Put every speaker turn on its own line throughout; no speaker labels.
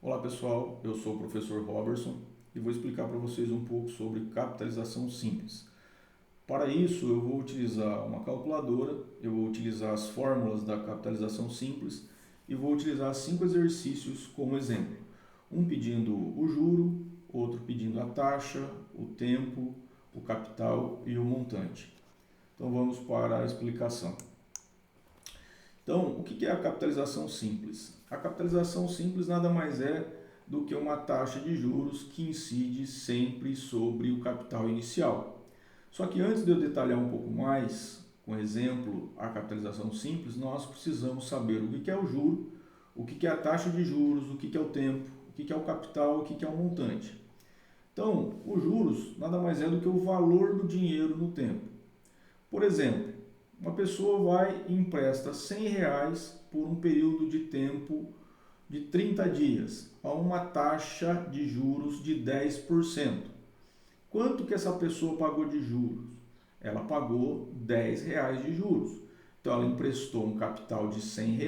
Olá pessoal, eu sou o professor Robertson e vou explicar para vocês um pouco sobre capitalização simples. Para isso eu vou utilizar uma calculadora, eu vou utilizar as fórmulas da capitalização simples e vou utilizar 5 exercícios como exemplo. Um pedindo o juro, outro pedindo a taxa, o tempo, o capital e o montante. Então vamos para a explicação. Então, o que é a capitalização simples? A capitalização simples nada mais é do que uma taxa de juros que incide sempre sobre o capital inicial. Só que antes de eu detalhar um pouco mais, com exemplo, a capitalização simples, nós precisamos saber o que é o juro, o que é a taxa de juros, o que é o tempo, o que é o capital, o que é o montante. Então, os juros nada mais é do que o valor do dinheiro no tempo. Por exemplo, uma pessoa vai e empresta R$ 100 por um período de tempo de 30 dias a uma taxa de juros de 10%. Quanto que essa pessoa pagou de juros? Ela pagou R$ 10 de juros. Então ela emprestou um capital de R$ 100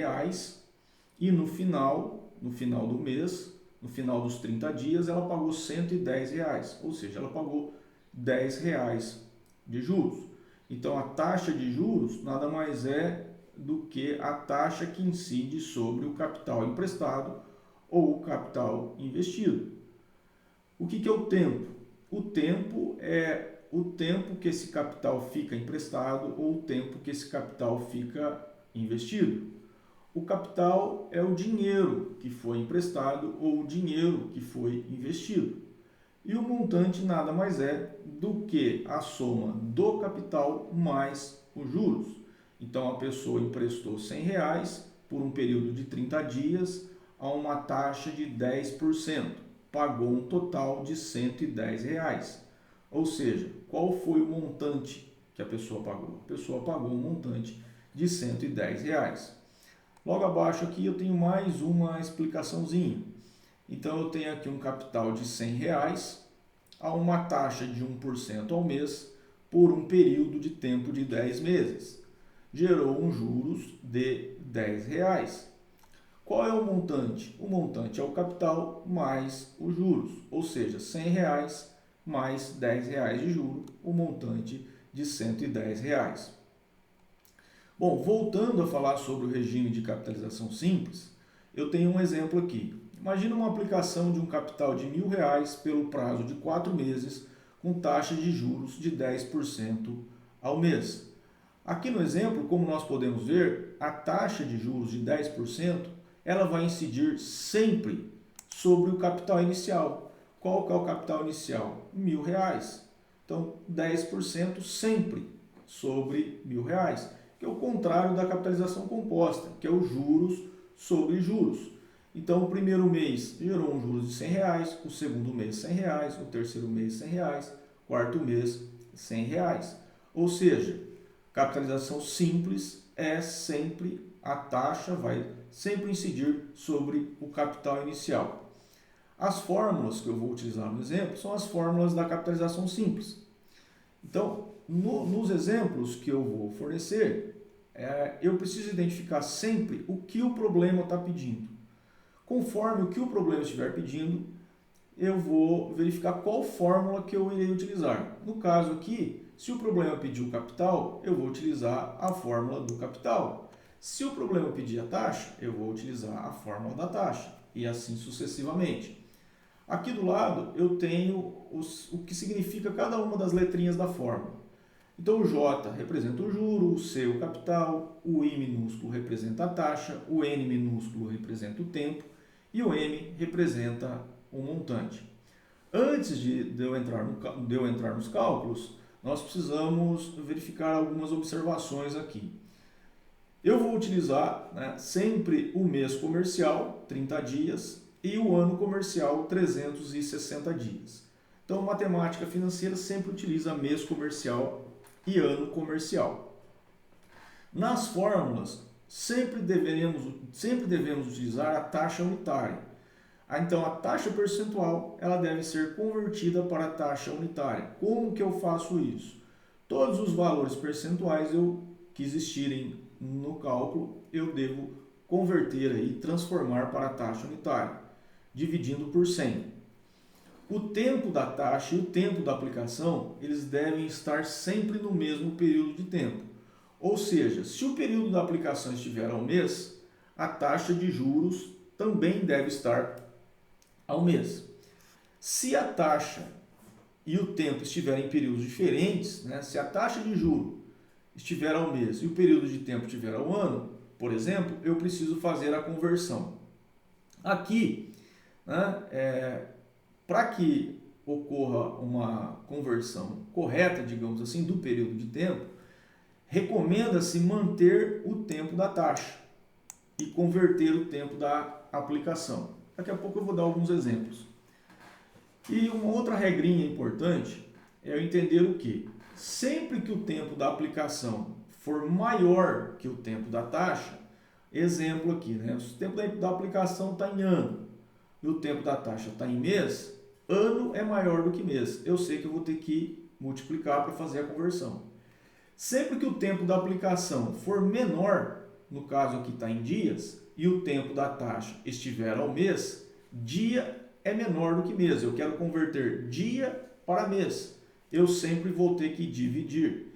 e no final do mês, no final dos 30 dias, ela pagou R$ 110, ou seja, ela pagou R$ 10 de juros. Então, a taxa de juros nada mais é do que a taxa que incide sobre o capital emprestado ou o capital investido. O que é o tempo? O tempo é o tempo que esse capital fica emprestado ou o tempo que esse capital fica investido. O capital é o dinheiro que foi emprestado ou o dinheiro que foi investido. E o montante nada mais é do que a soma do capital mais os juros. Então, a pessoa emprestou R$ 100 por um período de 30 dias a uma taxa de 10%. Pagou um total de R$ 110. Ou seja, qual foi o montante que a pessoa pagou? A pessoa pagou um montante de R$ 110. Logo abaixo aqui eu tenho mais uma explicaçãozinha. Então, eu tenho aqui um capital de R$ 100 a uma taxa de 1% ao mês por um período de tempo de 10 meses. Gerou um juros de R$ 10. Qual é o montante? O montante é o capital mais os juros, ou seja, R$ 100 mais R$ 10 de juros, o montante de R$ 110. Bom, voltando a falar sobre o regime de capitalização simples, eu tenho um exemplo aqui. Imagina uma aplicação de um capital de R$ 1.000 pelo prazo de 4 meses, com taxa de juros de 10% ao mês. Aqui no exemplo, como nós podemos ver, a taxa de juros de 10%, ela vai incidir sempre sobre o capital inicial. Qual que é o capital inicial? R$ 1.000. Então, 10% sempre sobre R$ 1.000, que é o contrário da capitalização composta, que é os juros sobre juros. Então, o primeiro mês gerou um juros de R$ 100, o segundo mês R$ 100, o terceiro mês R$ 100, quarto mês R$ 100. Ou seja, capitalização simples é sempre a taxa vai sempre incidir sobre o capital inicial. As fórmulas que eu vou utilizar no exemplo são as fórmulas da capitalização simples. Então, nos exemplos que eu vou fornecer, eu preciso identificar sempre o que o problema está pedindo. Conforme o que o problema estiver pedindo, eu vou verificar qual fórmula que eu irei utilizar. No caso aqui, se o problema pedir o capital, eu vou utilizar a fórmula do capital. Se o problema pedir a taxa, eu vou utilizar a fórmula da taxa, e assim sucessivamente. Aqui do lado eu tenho o que significa cada uma das letrinhas da fórmula. Então o J representa o juro, o C o capital, o I minúsculo representa a taxa, o N minúsculo representa o tempo e o M representa o montante. Antes de eu entrar nos cálculos, nós precisamos verificar algumas observações aqui. Eu vou utilizar sempre o mês comercial, 30 dias, e o ano comercial, 360 dias. Então, matemática financeira sempre utiliza mês comercial e ano comercial. Nas fórmulas, sempre devemos utilizar a taxa unitária. Então, a taxa percentual ela deve ser convertida para a taxa unitária. Como que eu faço isso? Todos os valores percentuais que existirem no cálculo, eu devo converter e transformar para a taxa unitária. dividindo por 100. O tempo da taxa e o tempo da aplicação, eles devem estar sempre no mesmo período de tempo. Ou seja, se o período da aplicação estiver ao mês, a taxa de juros também deve estar ao mês. Se a taxa e o tempo estiverem em períodos diferentes, né, se a taxa de juro estiver ao mês e o período de tempo estiver ao ano, por exemplo, eu preciso fazer a conversão. Aqui, né, para que ocorra uma conversão correta, digamos assim, do período de tempo, recomenda-se manter o tempo da taxa e converter o tempo da aplicação. Daqui a pouco eu vou dar alguns exemplos. E uma outra regrinha importante é eu entender o que? Sempre que o tempo da aplicação for maior que o tempo da taxa, exemplo aqui, né? Se o tempo da aplicação está em ano e o tempo da taxa está em mês, ano é maior do que mês. Eu sei que eu vou ter que multiplicar para fazer a conversão. Sempre que o tempo da aplicação for menor, no caso aqui está em dias, e o tempo da taxa estiver ao mês, dia é menor do que mês. Eu quero converter dia para mês. Eu sempre vou ter que dividir.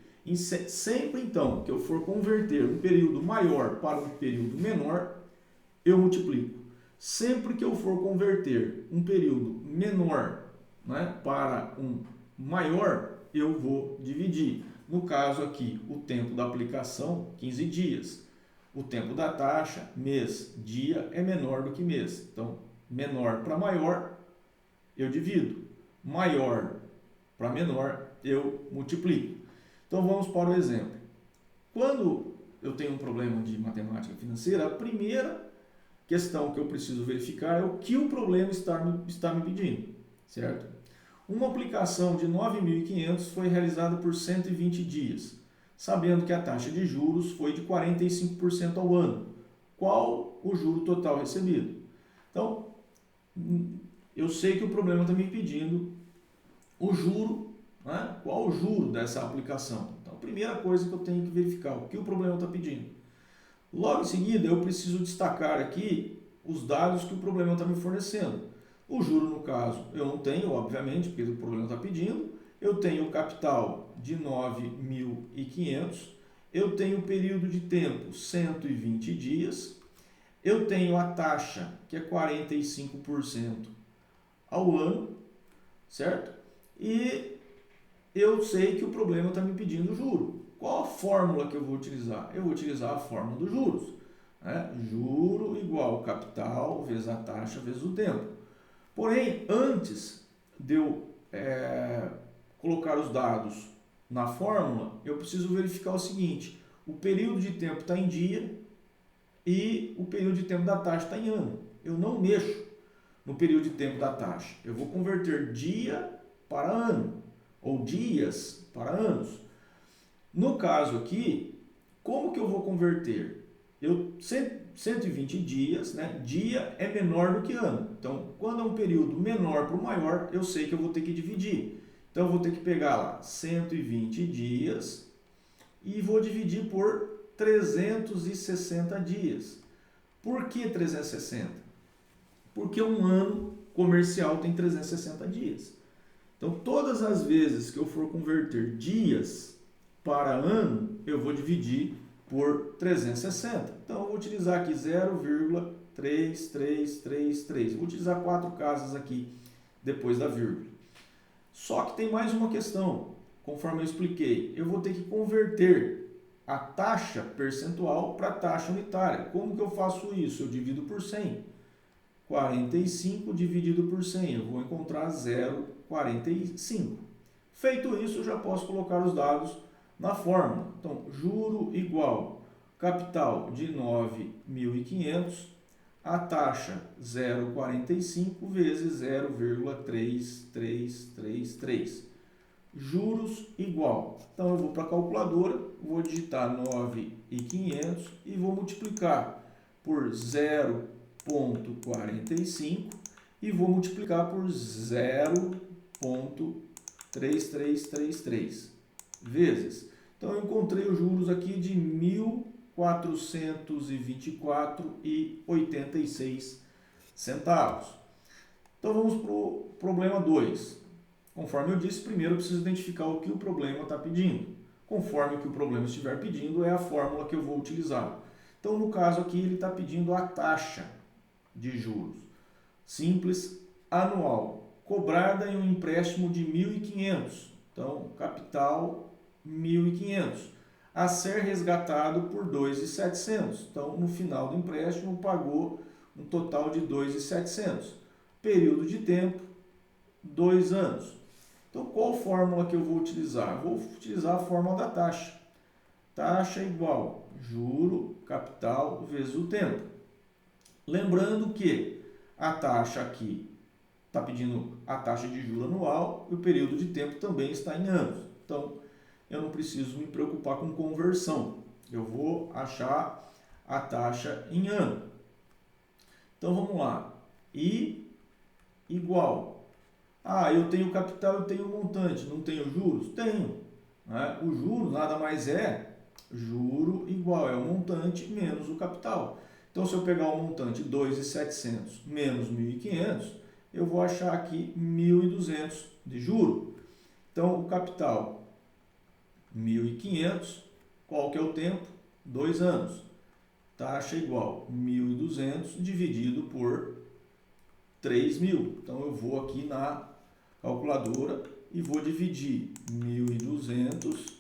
Sempre então que eu for converter um período maior para um período menor, eu multiplico. Sempre que eu for converter um período menor, né, para um maior, eu vou dividir. No caso aqui, o tempo da aplicação, 15 dias. O tempo da taxa, mês, dia, é menor do que mês. Então, menor para maior, eu divido. Maior para menor, eu multiplico. Então, vamos para o exemplo. Quando eu tenho um problema de matemática financeira, a primeira questão que eu preciso verificar é o que o problema está me pedindo, certo? Uma aplicação de 9.500 foi realizada por 120 dias, sabendo que a taxa de juros foi de 45% ao ano. Qual o juro total recebido? Então, eu sei que o problema está me pedindo o juro, né? Qual o juro dessa aplicação? Então, a primeira coisa que eu tenho que verificar, o que o problema está pedindo. Logo em seguida, eu preciso destacar aqui os dados que o problema está me fornecendo. O juro, no caso, eu não tenho, obviamente, porque o problema está pedindo. Eu tenho o capital de 9.500. Eu tenho o período de tempo, 120 dias. Eu tenho a taxa, que é 45% ao ano, certo? E eu sei que o problema está me pedindo o juro. Qual a fórmula que eu vou utilizar? Eu vou utilizar a fórmula dos juros, né? Juro igual capital vezes a taxa vezes o tempo. Porém, antes de eu colocar os dados na fórmula, eu preciso verificar o seguinte: o período de tempo está em dia e o período de tempo da taxa está em ano. Eu não mexo no período de tempo da taxa. Eu vou converter dia para ano ou dias para anos. No caso aqui, como que eu vou converter? 120 dias, né? Dia é menor do que ano. Então, quando é um período menor para o maior, eu sei que eu vou ter que dividir. Então, eu vou ter que pegar lá 120 dias e vou dividir por 360 dias. Por que 360? Porque um ano comercial tem 360 dias. Então, todas as vezes que eu for converter dias para ano, eu vou dividir por 360. Então, eu vou utilizar aqui 0,3333. Vou utilizar 4 casas aqui depois da vírgula. Só que tem mais uma questão. Conforme eu expliquei, eu vou ter que converter a taxa percentual para a taxa unitária. Como que eu faço isso? Eu divido por 100. 45 dividido por 100. Eu vou encontrar 0,45. Feito isso, eu já posso colocar os dados na fórmula. Então, juro igual capital de 9.500, a taxa 0,45 vezes 0,3333. Juros igual. Então, eu vou para a calculadora, vou digitar 9.500 e vou multiplicar por 0,45 e vou multiplicar por 0,3333 vezes. Então, eu encontrei os juros aqui de 1.424,86 centavos. Então vamos para o problema 2. Conforme eu disse, primeiro eu preciso identificar o que o problema está pedindo. Conforme o que o problema estiver pedindo, é a fórmula que eu vou utilizar. Então, no caso aqui, ele está pedindo a taxa de juros simples anual, cobrada em um empréstimo de 1.500. Então, capital 1.500, a ser resgatado por 2.700. Então, no final do empréstimo, pagou um total de 2.700. Período de tempo, 2 anos. Então, qual fórmula que eu vou utilizar? Vou utilizar a fórmula da taxa. Taxa igual juro, capital, vezes o tempo. Lembrando que a taxa aqui está pedindo a taxa de juro anual e o período de tempo também está em anos. Então, eu não preciso me preocupar com conversão. Eu vou achar a taxa em ano. Então, vamos lá. I igual. Eu tenho capital, eu tenho montante, não tenho juros? Tenho. Né? O juro nada mais é juro igual, é o montante menos o capital. Então, se eu pegar o montante 2.700 menos 1.500, eu vou achar aqui 1.200 de juro. Então, o capital 1.500, qual que é o tempo? 2 anos. Taxa igual 1.200 dividido por 3.000. Então, eu vou aqui na calculadora e vou dividir 1.200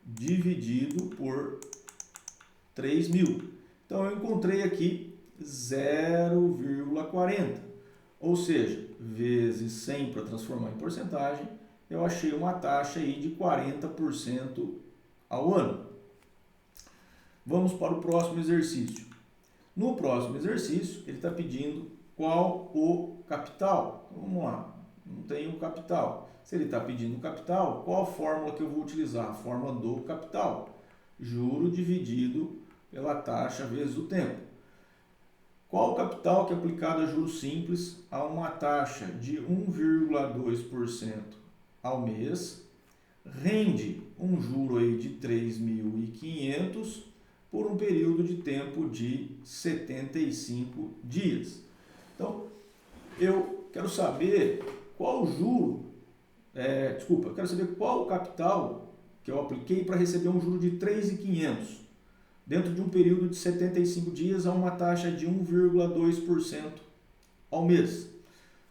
dividido por 3.000. Então, eu encontrei aqui 0,40. Ou seja, vezes 100 para transformar em porcentagem, eu achei uma taxa aí de 40% ao ano. Vamos para o próximo exercício. No próximo exercício, ele está pedindo qual o capital. Então, vamos lá, não tem o capital. Se ele está pedindo capital, qual a fórmula que eu vou utilizar? A fórmula do capital. Juro dividido pela taxa vezes o tempo. Qual o capital que é aplicado a juros simples a uma taxa de 1,2% ao mês rende um juro aí de 3.500 por um período de tempo de 75 dias. Então, eu quero saber qual o juro, eu quero saber qual o capital que eu apliquei para receber um juro de 3.500 dentro de um período de 75 dias a uma taxa de 1,2% ao mês.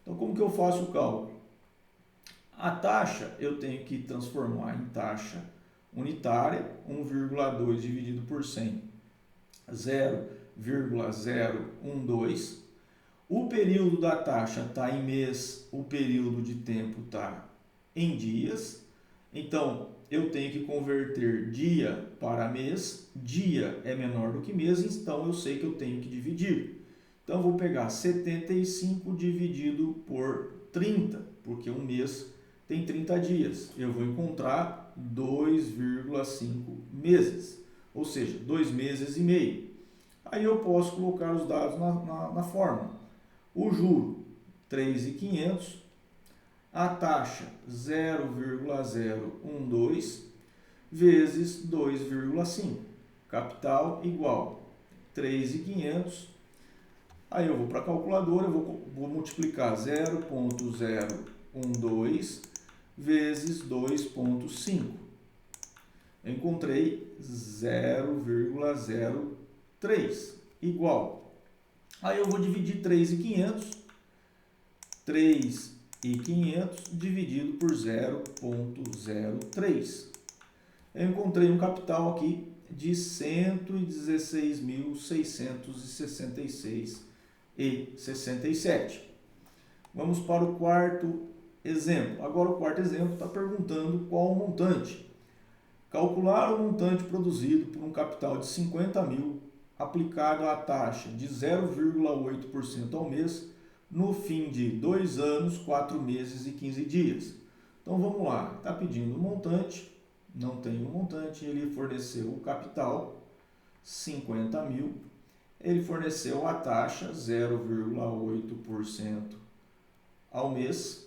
Então, como que eu faço o cálculo? A taxa eu tenho que transformar em taxa unitária, 1,2 dividido por 100, 0,012. O período da taxa está em mês, o período de tempo está em dias. Então, eu tenho que converter dia para mês. Dia é menor do que mês, então eu sei que eu tenho que dividir. Então, eu vou pegar 75 dividido por 30, porque um mês tem 30 dias. Eu vou encontrar 2,5 meses, ou seja, 2 meses e meio. Aí eu posso colocar os dados na fórmula. O juro, 3.500. A taxa 0,012 vezes 2,5. Capital igual 3.500. Aí eu vou para a calculadora, vou multiplicar 0,012 vezes 2,5. Eu encontrei 0,03 igual. Aí eu vou dividir 3.500. 3.500 dividido por 0,03. Eu encontrei um capital aqui de 116.666,67. Vamos para o quarto exemplo. Agora o quarto exemplo está perguntando qual o montante. Calcular o montante produzido por um capital de 50.000 aplicado à taxa de 0,8% ao mês no fim de 2 anos, 4 meses e 15 dias. Então vamos lá, está pedindo o montante, não tem o montante, ele forneceu o capital, 50.000, ele forneceu a taxa, 0,8% ao mês,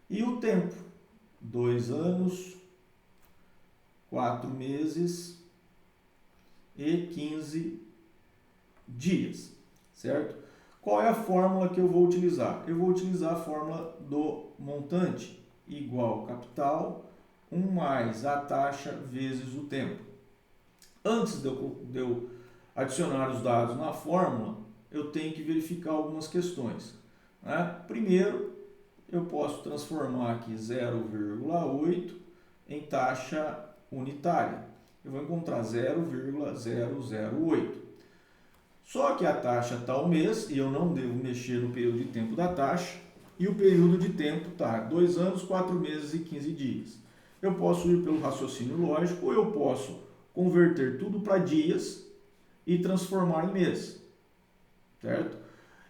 e o tempo, 2 anos, 4 meses e 15 dias, certo? Qual é a fórmula que eu vou utilizar? Eu vou utilizar a fórmula do montante igual capital 1 mais a taxa vezes o tempo. Antes de eu adicionar os dados na fórmula, eu tenho que verificar algumas questões, né? Primeiro, eu posso transformar aqui 0,8 em taxa unitária. Eu vou encontrar 0,008. Só que a taxa está ao mês e eu não devo mexer no período de tempo da taxa. E o período de tempo está 2 anos, 4 meses e 15 dias. Eu posso ir pelo raciocínio lógico ou eu posso converter tudo para dias e transformar em mês. Certo?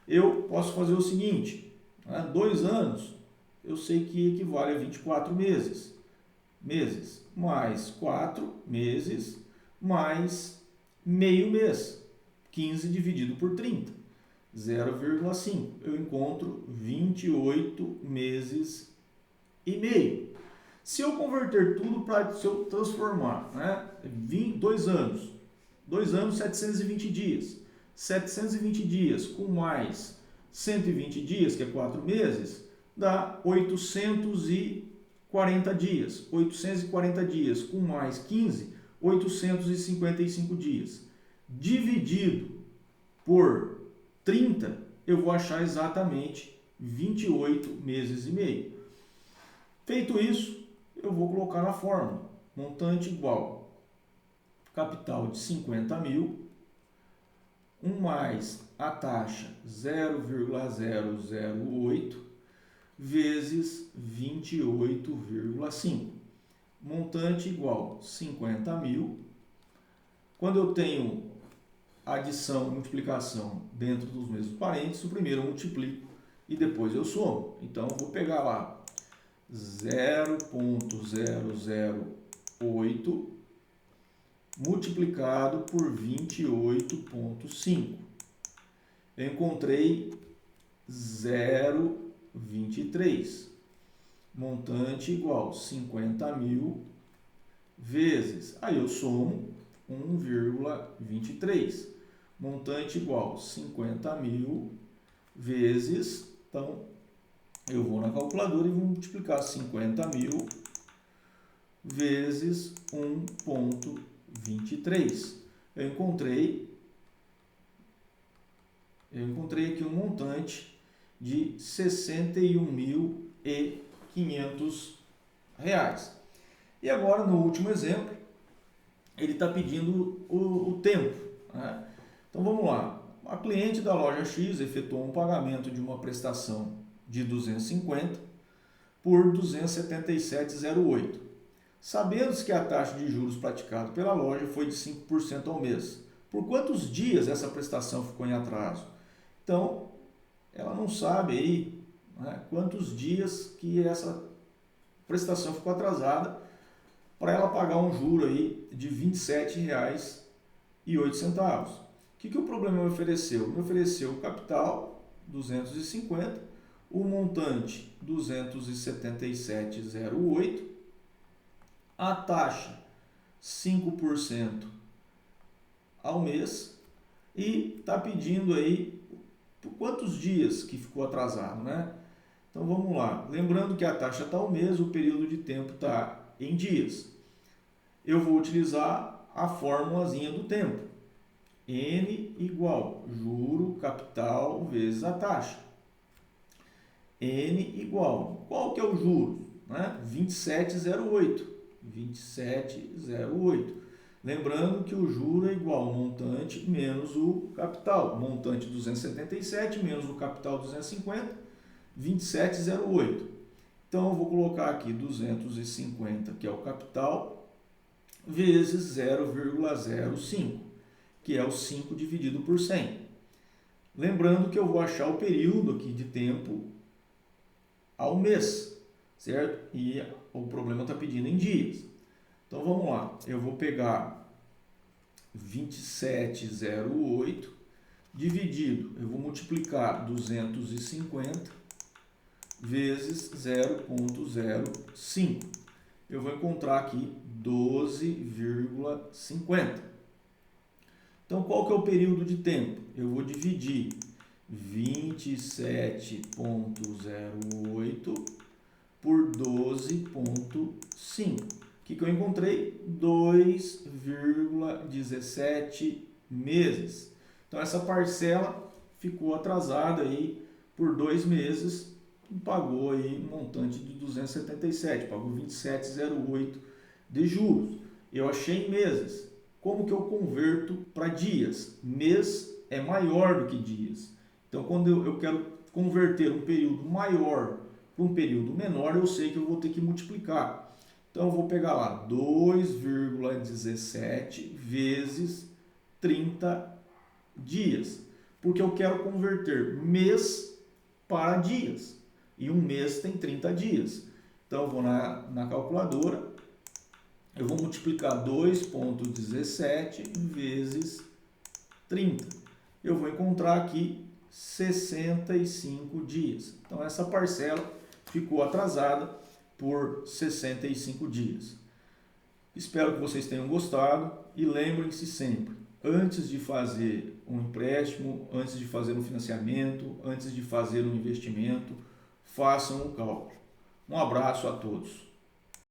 Eu posso fazer o seguinte, né? 2 anos eu sei que equivale a 24 meses. Mais 4 meses mais meio mês. 15 dividido por 30, 0,5. Eu encontro 28 meses e meio. Se eu converter tudo para, se eu transformar, né, 2 anos, 720 dias. 720 dias com mais 120 dias, que é 4 meses, dá 840 dias. 840 dias com mais 15, 855 dias. Dividido por 30, eu vou achar exatamente 28 meses e meio. Feito isso, eu vou colocar na fórmula. Montante igual capital de 50 mil, 1 mais a taxa 0,008 vezes 28,5. Montante igual 50 mil. Quando eu tenho adição e multiplicação dentro dos mesmos parênteses, o primeiro eu multiplico e depois eu somo. Então, eu vou pegar lá 0,008 multiplicado por 28,5. Eu encontrei 0,23. Montante igual 50 mil vezes, aí eu somo 1,23. Montante igual 50 mil vezes, então eu vou na calculadora e vou multiplicar 50 mil vezes 1,23. Eu encontrei aqui um montante de R$ 61.500. E agora, no último exemplo, ele está pedindo o tempo, né? Então vamos lá. A cliente da loja X efetuou um pagamento de uma prestação de 250 por 277,08. Sabendo-se que a taxa de juros praticada pela loja foi de 5% ao mês. Por quantos dias essa prestação ficou em atraso? Então, ela não sabe aí, né, quantos dias que essa prestação ficou atrasada para ela pagar um juro aí de R$ 27,08. O que o problema me ofereceu? Me ofereceu o capital, 250, o montante, 277,08, a taxa, 5% ao mês, e está pedindo aí por quantos dias que ficou atrasado, né? Então vamos lá. Lembrando que a taxa está ao mês, o período de tempo está em dias. Eu vou utilizar a formulazinha do tempo. N igual juro capital vezes a taxa. N igual, qual que é o juro? Né? 27,08. 27,08. Lembrando que o juro é igual ao montante menos o capital. Montante 277 menos o capital 250, 27,08. Então, eu vou colocar aqui 250, que é o capital, vezes 0,05, que é o 5 dividido por 100. Lembrando que eu vou achar o período aqui de tempo ao mês, certo? E o problema está pedindo em dias. Então, vamos lá. Eu vou pegar 27,08 dividido, eu vou multiplicar 250 vezes 0,05. Eu vou encontrar aqui 12,50. Então, qual que é o período de tempo? Eu vou dividir 27,08 por 12,5. O que eu encontrei? 2,17 meses. Então essa parcela ficou atrasada aí por 2 meses e pagou aí um montante de 277, pagou 27,08 de juros. Eu achei em meses. Como que eu converto para dias? Mês é maior do que dias. Então quando eu quero converter um período maior para um período menor, eu sei que eu vou ter que multiplicar. Então eu vou pegar lá 2,17 vezes 30 dias, porque eu quero converter mês para dias, e um mês tem 30 dias. Então eu vou na calculadora, eu vou multiplicar 2,17 vezes 30. Eu vou encontrar aqui 65 dias. Então essa parcela ficou atrasada por 65 dias. Espero que vocês tenham gostado e lembrem-se sempre, antes de fazer um empréstimo, antes de fazer um financiamento, antes de fazer um investimento, façam um cálculo. Um abraço a todos.